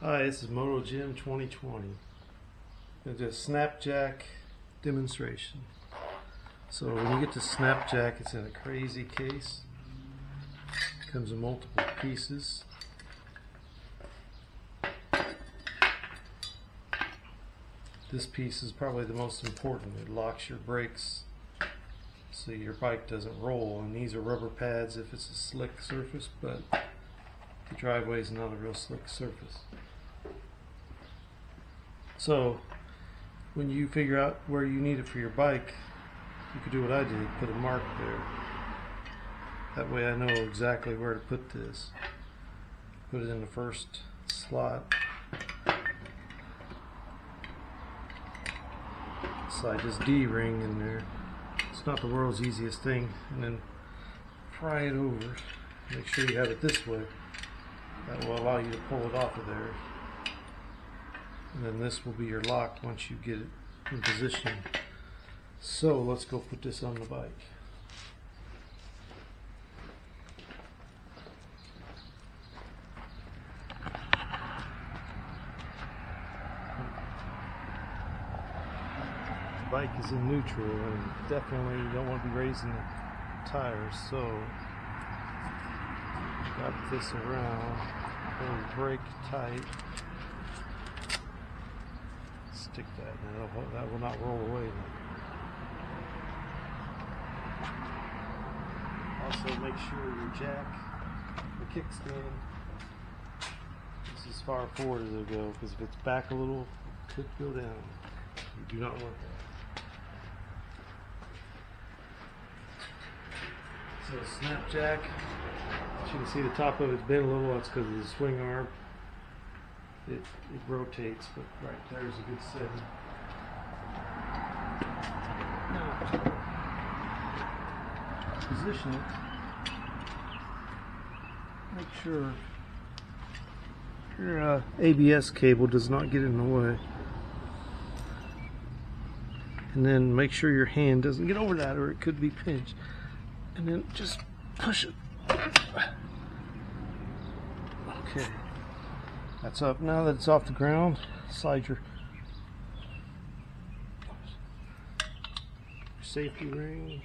Hi, this is Moto Gym 2020. It's a SnapJack demonstration. So when you get the SnapJack, it's in a crazy case. It comes in multiple pieces. This piece is probably the most important. It locks your brakes so your bike doesn't roll. And these are rubber pads if it's a slick surface, but the driveway is not a real slick surface. So when you figure out where you need it for your bike, you could do what I did, put a mark there. That way I know exactly where to put this. Put it in the first slot. Slide this D-ring in there. It's not the world's easiest thing. And then pry it over. Make sure you have it this way. That will allow you to pull it off of there. And then this will be your lock once you get it in position. So let's go put this on the bike. The bike is in neutral and definitely you don't want to be raising the tires, so wrap this around, hold the brake tight. Stick that, and that will not roll away. Also make sure your jack, the kickstand, is as far forward as it'll go, because if it's back a little, it could go down. You do not want that. So SnapJack, as you can see the top of it's bent a little, that's because of the swing arm. It rotates, but right there is a good setting. Now, position it. Make sure your ABS cable does not get in the way. And then make sure your hand doesn't get over that or it could be pinched. And then just push it. Okay. That's up. Now that it's off the ground, slide your safety ring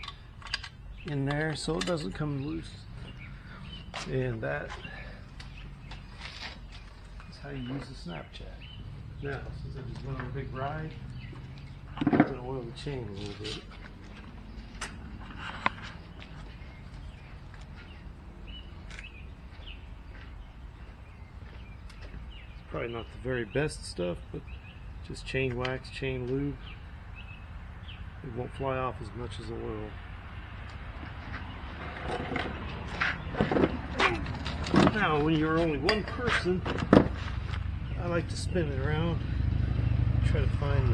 in there so it doesn't come loose. And that is how you use the SnapJack. Now, since I just went on a big ride, I'm going to oil the chain a little bit. Probably not the very best stuff, but just chain wax, chain lube. It won't fly off as much as it will. Now, when you're only one person, I like to spin it around, try to find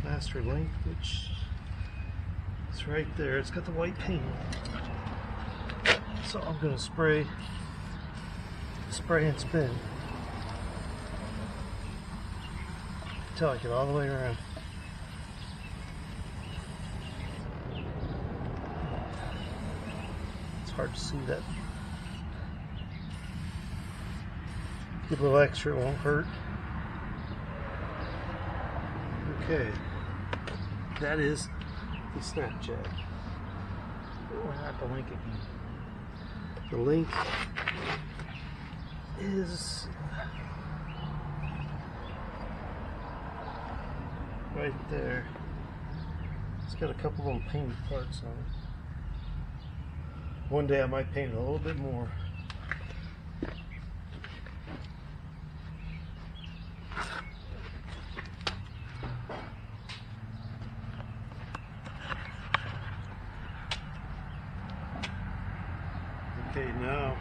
the master link, which is right there. It's got the white paint. So I'm going to spray and spin until I get all the way around. It's hard to see that. Give a little extra, it won't hurt. Okay, that is the SnapJack. We'll have to link it. The link is right there. It's got a couple little painted parts on it. One day I might paint it a little bit more. Okay, now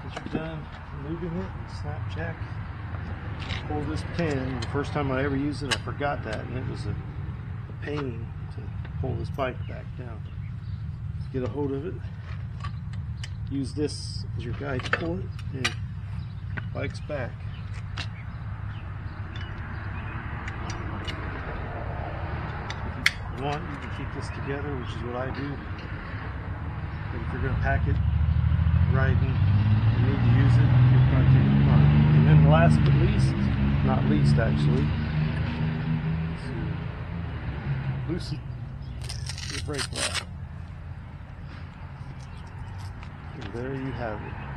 you're done moving it, SnapJack. Hold this pin. The first time I ever used it, I forgot that, and it was a pain to pull this bike back down. Get a hold of it. Use this as your guide to pull it, and bike's back. If you want, you can keep this together, which is what I do. But if you're going to pack it riding, you need to use it. last but least, not least actually, loosen your brake rod. And there you have it.